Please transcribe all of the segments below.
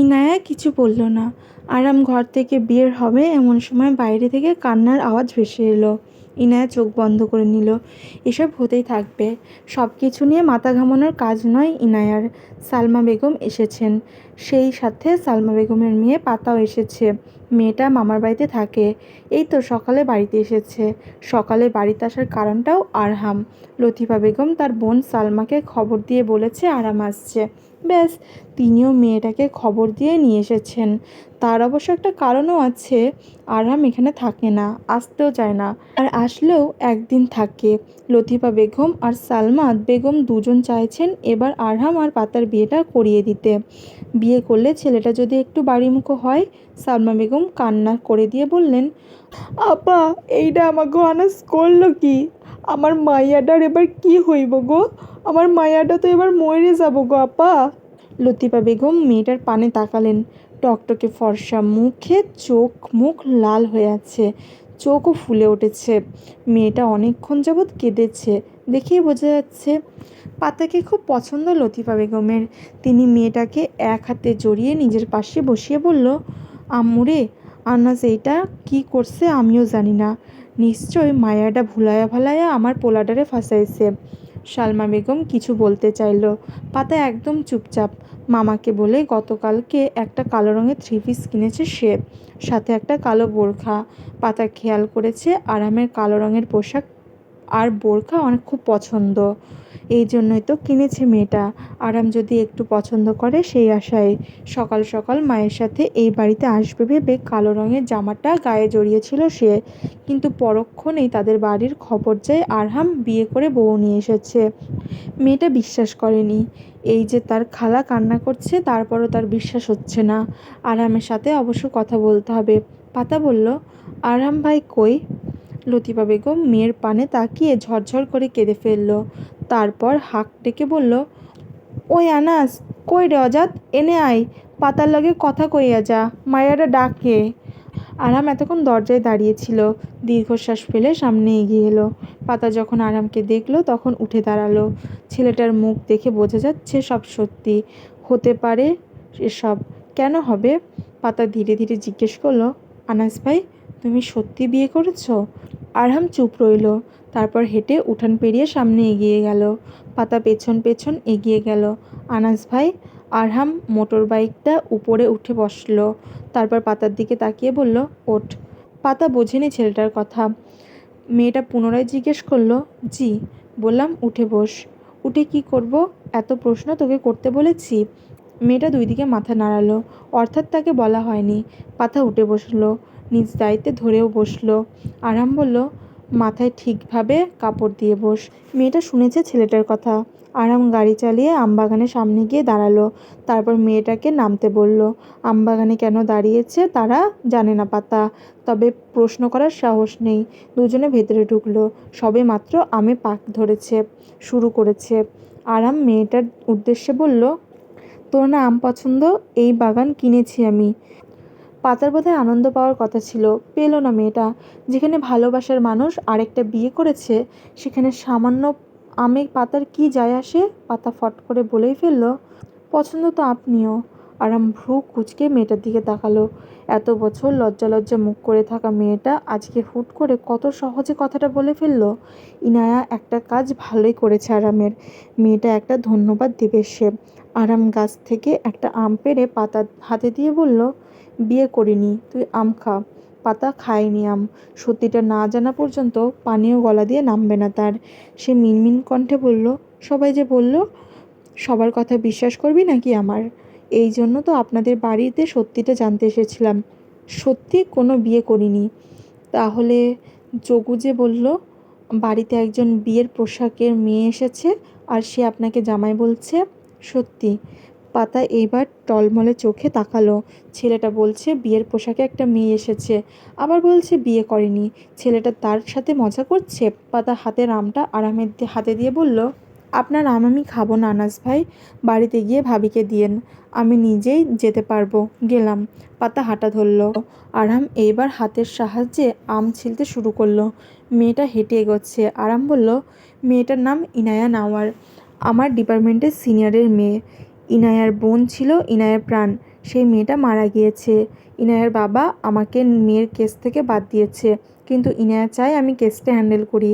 ইনায়া কিছু বলল না। আরাম ঘর থেকে বের হবে এমন সময় বাইরে থেকে কান্নার আওয়াজ ভেসে এলো। ইনায়া চোখ বন্ধ করে নিল। এসব হতেই থাকবে, সব কিছু নিয়ে মাথা ঘামানোর কাজ নয় ইনায়ার। সালমা বেগম এসেছেন, সেই সাথে সালমা বেগমের মেয়ে পাতাও এসেছে। মেয়েটা মামার বাড়িতে থাকে, এই তো সকালে বাড়িতে এসেছে। সকালে বাড়িতে আসার কারণটাও আরহাম। লতিফা বেগম তার বোন সালমাকে খবর দিয়ে বলেছে আরাম আসছে, ব্যাস তিনিও মেয়েটাকে খবর দিয়ে নিয়ে এসেছেন। তার অবশ্য একটা কারণও আছে, আরহাম এখানে থাকে না, আসতেও চায় না, আর আসলেও একদিন থাকে। লতিফা বেগম আর সালমা বেগম দুজন চাইছেন এবার আরহাম আর পাতার বিয়েটা করিয়ে দিতে। বিয়ে করলে ছেলেটা যদি একটু বাড়িমুখো হয়। সালমা বেগম কান্না করে দিয়ে বললেন, আপা এইটা আমাকে অনার্স করলো কি? আমার মাইয়াটার এবার কি হইব গো? আমার মাইয়াটা তো এবার মরে যাব গো আপা। লতিফা বেগম মেয়েটার পানে তাকালেন। টকটকে ফর্সা মুখে চোখ মুখ লাল হয়ে আছে, চোখও ফুলে উঠেছে। মেয়েটা অনেকক্ষণ যাবৎ কেঁদেছে, দেখেই বোঝা যাচ্ছে। পাতাকে খুব পছন্দ লতিফা বেগমের। তিনি মেয়েটাকে এক হাতে জড়িয়ে নিজের পাশে বসিয়ে বলল, আম্মুরে, আনাস এইটা কি করছে আমিও জানি না, নিশ্চয় মায়াটা ভুলায়া ভালায়া আমার পোলাডারে ফাঁসাইছে। সালমা বেগম কিছু বলতে চাইল, পাতা একদম চুপচাপ। মামাকে বলে গতকালকে একটা কালো রঙের থ্রি পিস কিনেছে সে, সাথে একটা কালো বোরখা। পাতা খেয়াল করেছে আরামের কালো রঙের পোশাক আর বোরখা অনেক খুব পছন্দ, এই জন্যই তো কিনেছে মেয়েটা। আরাম যদি একটু পছন্দ করে সেই আশায় সকাল সকাল মায়ের সাথে এই বাড়িতে আসবে ভেবে কালো রঙের জামাটা গায়ে জড়িয়েছিল সে। কিন্তু পরক্ষণেই তাদের বাড়ির খবর যায় আরহাম বিয়ে করে বউ নিয়ে এসেছে। মেয়েটা বিশ্বাস করেনি। এই যে তার খালা কান্না করছে, তারপরও তার বিশ্বাস হচ্ছে না। আরহামের সাথে অবশ্য কথা বলতে হবে। পাতা বলল, আরহাম ভাই কই? লতিফা বেগম মেয়ের পানে তাকিয়ে ঝরঝর করে কেঁদে ফেলল। তারপর হাঁক ডেকে বলল, ওই আনাস, কই রে অজাত, এনে আয়, পাতার লগে কথা কইয়া যা, মায়ারা ডাকে। আরাম এতক্ষণ দরজায় দাঁড়িয়েছিল, দীর্ঘশ্বাস ফেলে সামনে এগিয়ে এলো। পাতা যখন আরামকে দেখলো তখন উঠে দাঁড়ালো। ছেলেটার মুখ দেখে বোঝা যাচ্ছে সব সত্যি হতে পারে। এসব কেন হবে? পাতা ধীরে ধীরে জিজ্ঞেস করলো, আনাস ভাই, তুমি সত্যি বিয়ে করেছো? আরহাম চুপ রইল, তারপর হেঁটে উঠান পেরিয়ে সামনে এগিয়ে গেল। পাতা পেছন পেছন এগিয়ে গেল। আনাস ভাই। আরহাম মোটর বাইকটা উপরে উঠে বসলো, তারপর পাতার দিকে তাকিয়ে বলল, ওঠ। পাতা বোঝেনি ছেলেটার কথা। মেয়েটা পুনরায় জিজ্ঞেস করলো, জি। বললাম উঠে বস। উঠে কি করব? এত প্রশ্ন তোকে করতে বলেছি? মেয়েটা দুই দিকে মাথা নাড়ালো, অর্থাৎ তাকে বলা হয়নি। পাতা উঠে বসলো, নিজ দায়িত্বে ধরেও বসলো। আরহাম বলল, মাথায় ঠিকভাবে কাপড় দিয়ে বস। মেয়েটা শুনেছে ছেলেটার কথা। আরহাম গাড়ি চালিয়ে আমবাগানের সামনে গিয়ে দাঁড়ালো, তারপর মেয়েটাকে নামতে বলল। আমবাগানে কেন দাঁড়িয়েছে তারা জানে না পাতা, তবে প্রশ্ন করার সাহস নেই। দুজনে ভেতরে ঢুকলো। সবে মাত্র আমে পাক ধরেছে, শুরু করেছে। আরহাম মেয়েটার উদ্দেশ্যে বলল, তোর না আম পছন্দ, এই বাগান কিনেছি আমি। পাতার বোধহয় আনন্দ পাওয়ার কথা ছিল, পেল না মেয়েটা। যেখানে ভালোবাসার মানুষ আরেকটা বিয়ে করেছে, সেখানে সামান্য আমে পাতার কি যায় আসে? পাতা ফট করে বলেই ফেলল, পছন্দ তো আপনিও। আরাম ভ্রু কুঁচকে মেয়েটার দিকে তাকালো। এত বছর লজ্জা লজ্জা মুখ করে থাকা মেয়েটা আজকে হুট করে কত সহজে কথাটা বলে ফেলল। ইনায়া একটা কাজ ভালোই করেছে আরামের, মেয়েটা একটা ধন্যবাদ দেবে সে। আরাম গাছ থেকে একটা আম পেড়ে পাতা হাতে দিয়ে বলল, বিয়ে করিনি, তুই আম খা। পাতা খায়নি আম। সত্যিটা না জানা পর্যন্ত পানীয় গলা দিয়ে নামবে না তার। সে মিনমিন কণ্ঠে বলল, সবাই যে বলল, সবার কথা বিশ্বাস করবি নাকি আমার? এই জন্য তো আপনাদের বাড়িতে সত্যিটা জানতে এসেছিলাম। সত্যি কোনো বিয়ে করিনি। তাহলে যোগু যে বলল বাড়িতে একজন বিয়ের পোশাকের মেয়ে এসেছে আর সে আপনাকে জামাই বলছে, সত্যি? পাতা এইবার টলমলে চোখে তাকালো। ছেলেটা বলছে বিয়ের পোশাকে একটা মেয়ে এসেছে, আবার বলছে বিয়ে করেনি। ছেলেটা তার সাথে মজা করছে। পাতা হাতের আমটা আরামের হাতে দিয়ে বলল, আপনার আম আমি খাবো না আনাস ভাই, বাড়িতে গিয়ে ভাবিকে দিয়েন, আমি নিজেই যেতে পারবো। গেলাম। পাতা হাঁটা ধরল। আরাম এইবার হাতের সাহায্যে আম ছিলতে শুরু করলো। মেয়েটা হেঁটে এগোচ্ছে। আরাম বলল, মেয়েটার নাম ইনায়া নাওয়ার, আমার ডিপার্টমেন্টের সিনিয়রের মেয়ে। ইনায়ার বোন ছিল ইনায়ার প্রাণ। সেই মেয়েটা মারা গিয়েছে। ইনায়ার বাবা আমাকে মেয়ের কেস থেকে বাদ দিয়েছে, কিন্তু ইনায়া চায় আমি কেসটা হ্যান্ডেল করি।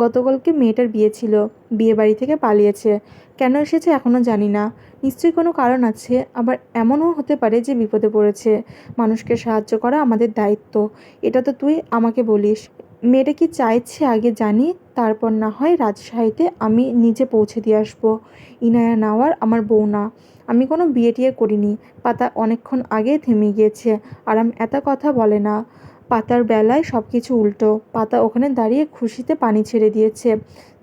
গতকালকে মেয়েটার বিয়ে ছিল, বিয়ে বাড়ি থেকে পালিয়েছে। কেন এসেছে এখনও জানি না। নিশ্চয়ই কোনো কারণ আছে, আবার এমনও হতে পারে যে বিপদে পড়েছে। মানুষকে সাহায্য করা আমাদের দায়িত্ব, এটা তো তুই আমাকে বলিস। মেয়েটা কি চাইছে আগে জানি, তারপর না হয় রাজশাহীতে আমি নিজে পৌঁছে দিয়ে আসবো। ইনায়া নেওয়ার আমার বউ না। আমি কোনো বিয়ে টিয়ে করিনি। পাতা অনেকক্ষণ আগে থেমে গিয়েছে। আরাম এত কথা বলে না। পাতার বেলায় সব কিছু উল্টো। পাতা ওখানে দাঁড়িয়ে খুশিতে পানি ছেড়ে দিয়েছে।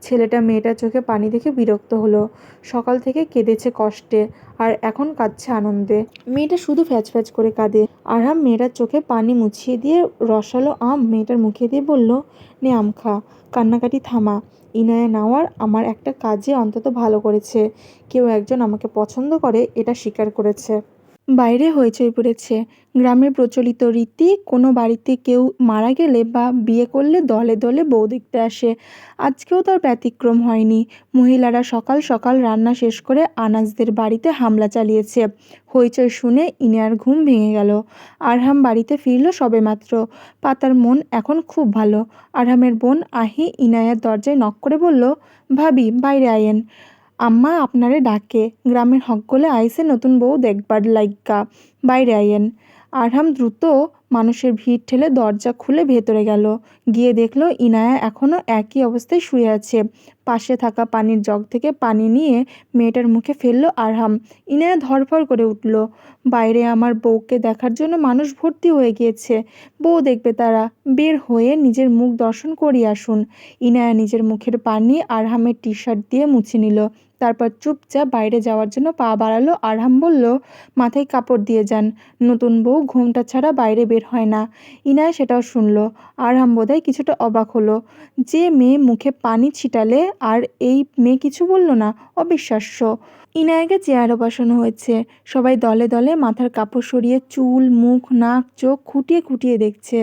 ছেলেটা মেয়েটার চোখে পানি দেখে বিরক্ত হলো। সকাল থেকে কেঁদেছে কষ্টে, আর এখন কাঁদছে আনন্দে। মেয়েটা শুধু ফ্যাচ ফ্যাচ করে কাঁদে। আরাম মেয়েটার চোখে পানি মুছিয়ে দিয়ে রসালো আম মেয়েটার মুখে দিয়ে বলল, নে আম খা, কান্নাকাটি থামা। ইনায়া নেওয়ার আমার একটা কাজে অন্তত ভালো করেছে। কেউ একজন আমাকে পছন্দ করে এটা স্বীকার করেছে। বাইরে হইচই পড়েছে। গ্রামের প্রচলিত রীতি, কোনো বাড়িতে কেউ মারা গেলে বা বিয়ে করলে দলে দলে বউ দেখতে আসে। আজকেও তার ব্যতিক্রম হয়নি। মহিলারা সকাল সকাল রান্না শেষ করে আনাজদের বাড়িতে হামলা চালিয়েছে। হইচই শুনে ইনায়ার ঘুম ভেঙে গেল। আরহাম বাড়িতে ফিরল সবেমাত্র। পাতার মন এখন খুব ভালো। আরহামের বোন আহি ইনায়ার দরজায় নক করে বলল, ভাবি বাইরে আয়েন, আম্মা আপনারে ডাকে। গ্রামের হকগুলো আইসে নতুন বউ দেখবার লাইগ্গা, বাইরে আইয়েন। আরহাম দ্রুত মানুষের ভিড় ঠেলে দরজা খুলে ভেতরে গেল। গিয়ে দেখল ইনায়া এখনও একই অবস্থায় শুয়ে আছে। পাশে থাকা পানির জগ থেকে পানি নিয়ে মেয়েটার মুখে ফেলল আরহাম। ইনায়া ধরফর করে উঠল। বাইরে আমার বউকে দেখার জন্য মানুষ ভর্তি হয়ে গিয়েছে। বউ দেখবে তারা, বের হয়ে নিজের মুখ দর্শন করিয়ে আসুন। ইনায়া নিজের মুখের পানি আরহামের টি শার্ট দিয়ে মুছে নিল। তারপর চুপচাপ বাইরে যাওয়ার জন্য পা বাড়ালো। আরহাম বলল, মাথায় কাপড় দিয়ে যান, নতুন বউ ঘোমটা ছাড়া বাইরে বের হয় না। ইনায়া সেটাও শুনল। আরহাম বোধহয় কিছুটা অবাক হলো। যে মেয়ে মুখে পানি ছিটালে আর এই মেয়ে কিছু বলল না, অবিশ্বাস্য। ইনায়াকে চেয়ারে বসানো হয়েছে। সবাই দলে দলে মাথার কাপড় সরিয়ে চুল, মুখ, নাক, চোখ খুঁটিয়ে খুঁটিয়ে দেখছে।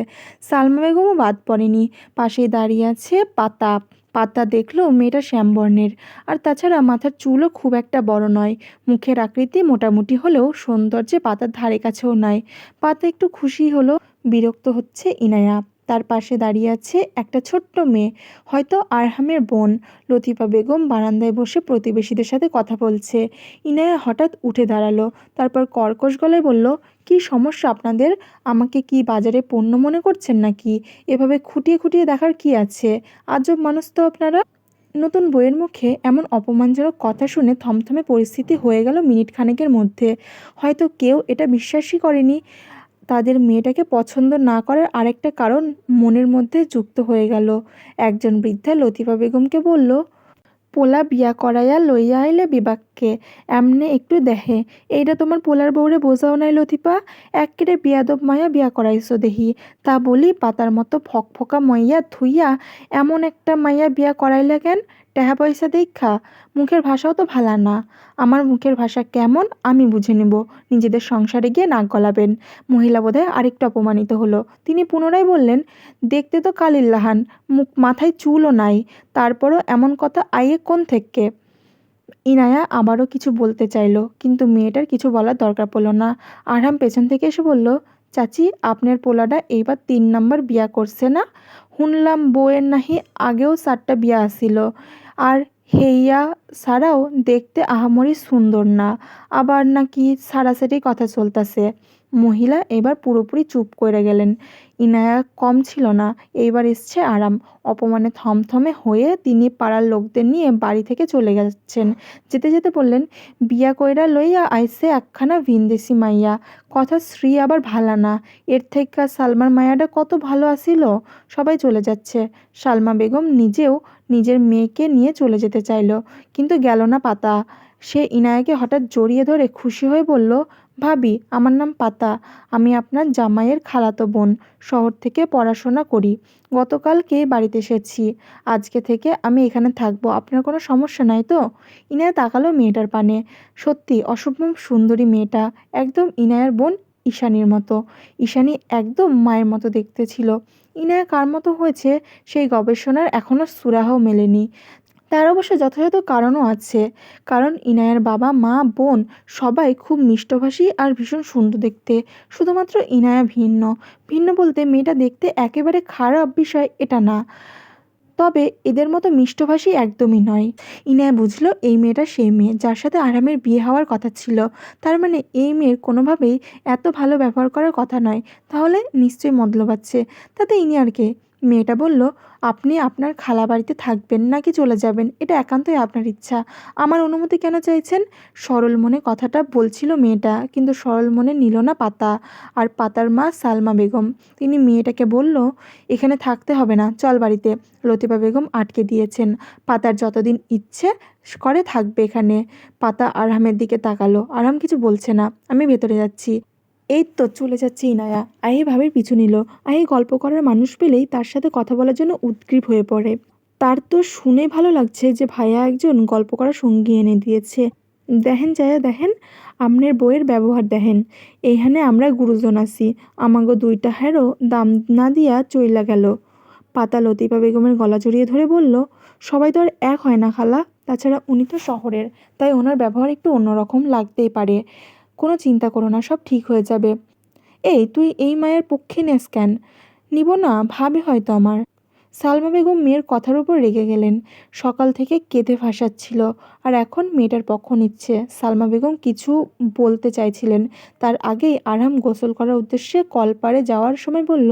সালমা বেগমও বাদ পড়েনি। পাশেই দাঁড়িয়ে আছে পাতা। পাতা দেখলো মেয়েটা শ্যামবর্ণের, আর তাছাড়া মাথার চুলও খুব একটা বড় নয়। মুখের আকৃতি মোটামুটি হলেও সৌন্দর্যে পাতার ধারে কাছেও নয়। পাতা একটু খুশি হলো। বিরক্ত হচ্ছে ইনায়া। তার পাশে দাঁড়িয়ে আছে একটা ছোট্ট মেয়ে, হয়তো আরহামের বোন। লতিফা বেগম বারান্দায় বসে প্রতিবেশীদের সাথে কথা বলছে। ইনায়া হঠাৎ উঠে দাঁড়ালো। তারপর কর্কশ গলায় বলল, কি সমস্যা আপনাদের? আমাকে কি বাজারে পণ্য মনে করছেন নাকি? এভাবে খুঁটিয়ে খুঁটিয়ে দেখার কি আছে? আজব মানুষ তো আপনারা। নতুন বইয়ের মুখে এমন অপমানজনক কথা শুনে থমথমে পরিস্থিতি হয়ে গেল মিনিট খানেকের মধ্যে। হয়তো কেউ এটা বিশ্বাসই করেনি। তাদের মেয়েটাকে পছন্দ না করার আরেকটা কারণ মনের মধ্যে যুক্ত হয়ে গেল। একজন বৃদ্ধা লতিফা বেগমকে বলল, পোলা বিয়া করাইয়া লইয়া আইলে বিবাককে, এমনে একটু দেহে। এইটা তোমার পোলার বউরে বোঝাও নাই লতিফা, এক্কেরে বিয়াদব মাইয়া বিয়া করাইছো দেহি। তা বলি পাতার মতো ফকফকা মাইয়া থুইয়া এমন একটা মাইয়া বিয়া করাইলা কেন? টেহা পয়সা দেখা? মুখের ভাষাও তো ভালা না। আমার মুখের ভাষা কেমন আমি বুঝে নেব। নিজেদের সংসারে গিয়ে নাক গলাবেন। মহিলা বোধহয় আরেকটু অপমানিত হলো। তিনি পুনরায় বললেন, দেখতে তো কালিল্লাহান, মুখ মাথায় চুলও নাই, তারপরও এমন কথা আইয়ে কোন থেকে? ইনায়া আবারও কিছু বলতে চাইল, কিন্তু মেয়েটার কিছু বলার দরকার পড়ল না। আরহাম পেছন থেকে এসে বলল, চাচি আপনার পোলাডা এইবার 3 নাম্বার বিয়া করছে না? শুনলাম বউয়ের নাহি আগেও 4টা বিয়া আসিল, আর হেইয়া ছাড়াও দেখতে আহামরি সুন্দর না, আবার নাকি সারাসারি কথা চলতাছে। মহিলা এবার পুরোপুরি চুপ করে গেলেন। ইনায়া কম ছিল না। এইবার এসছে আরাম। অপমানে থমথমে হয়ে তিনি পাড়ার লোকদের নিয়ে বাড়ি থেকে চলে যাচ্ছেন। যেতে যেতে বললেন, বিয়া কইরা লইয়া আইসে একখানা ভিনদেশি মাইয়া, কথা শ্রী আবার ভালা না। এর থেইক্কা সালমার মায়াটা কত ভালো আসিল। সবাই চলে যাচ্ছে। সালমা বেগম নিজেও নিজের মেয়েকে নিয়ে চলে যেতে চাইল, কিন্তু গেল না পাতা। সে ইনায়াকে হঠাৎ জড়িয়ে ধরে খুশি হয়ে বলল, ভাবি আমার নাম পাতা, আমি আপনার জামাইয়ের খালাতো বোন। শহর থেকে পড়াশোনা করি, গতকালকে বাড়িতে এসেছি। আজকে থেকে আমি এখানে থাকবো, আপনার কোনো সমস্যা নাই তো? ইনায়া তাকালো মেয়েটার পানে। সত্যি অসম্ভব সুন্দরী মেয়েটা, একদম ইনায়ার বোন ঈশানীর মতো। ঈশানী একদম মায়ের মতো দেখতে ছিল। ইনায়া কার মতো হয়েছে সেই গবেষণার এখনও সুরাহও মেলেনি। তার অবশ্য যথাযথ কারণও আছে। কারণ ইনায়ার বাবা, মা, বোন সবাই খুব মিষ্টভাষী আর ভীষণ সুন্দর দেখতে। শুধুমাত্র ইনায়া ভিন্ন। ভিন্ন বলতে মেয়েটা দেখতে একেবারে খারাপ বিষয় এটা না। তবে এদের মতো মিষ্টভাষী একদমই নয়। ইনায়া বুঝল এই মেয়েটা সেই মেয়ে যার সাথে আরামের বিয়ে হওয়ার কথা ছিল। তার মানে এই মেয়ের কোনোভাবেই এত ভালো ব্যবহার করার কথা নয়। তাহলে নিশ্চয়ই মতলব আছে। তাতে ইনিয়ার কে? মেয়েটা বলল, আপনি আপনার খালা বাড়িতে থাকবেন নাকি চলে যাবেন এটা একান্তই আপনার ইচ্ছা। আমার অনুমতি কেন চাইছেন? সরল মনে কথাটা বলছিল মেয়েটা, কিন্তু সরল মনে নিল না পাতা। আর পাতার মা সালমা বেগম, তিনি মেয়েটাকে বলল, এখানে থাকতে হবে না, চল বাড়িতে। লতিফা বেগম আটকে দিয়েছেন। পাতার যতদিন ইচ্ছে করে থাকবে এখানে। পাতা আরহামের দিকে তাকালো। আরহাম কিছু বলছে না। আমি ভেতরে যাচ্ছি। এই তো চলে যাচ্ছে ইনায়া। আহি ভাবির পিছু নিল। আহি গল্প করার মানুষ পেলেই তার সাথে কথা বলার জন্য উদগ্রীব হয়ে পড়ে। তার তো শুনে ভালো লাগছে যে ভাইয়া একজন গল্প করার সঙ্গী এনে দিয়েছে। দেখেন যায়া দেখেন, আমনের বইয়ের ব্যবহার দেখেন। এইখানে আমরা গুরুজন আছি, আমাগো দুইটা হেরো দাম না দিয়া চইলা গেল। পাতা লতিফা বেগমের গলা জড়িয়ে ধরে বলল, সবাই তো আর এক হয় না খালা। তাছাড়া উনি তো শহরের, তাই ওনার ব্যবহার একটু অন্যরকম লাগতেই পারে। কোনো চিন্তা করো না, সব ঠিক হয়ে যাবে। এই তুই এই মায়ের পক্ষে নেস কেন? নিব না ভাবে হয়তো আমার। সালমা বেগম মেয়ের কথার উপর রেগে গেলেন। সকাল থেকে কেঁদে ভাসাচ্ছিল, আর এখন মেয়েটার পক্ষ নিচ্ছে। সালমা বেগম কিছু বলতে চাইছিলেন, তার আগেই আরহাম গোসল করার উদ্দেশ্যে কলপাড়ে যাওয়ার সময় বলল,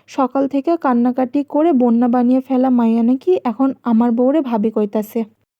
সকাল থেকে কান্নাকাটি করে বন্যা বানিয়ে ফেলা মাইয়া নাকি এখন আমার বউরে ভাবি কইতাছে।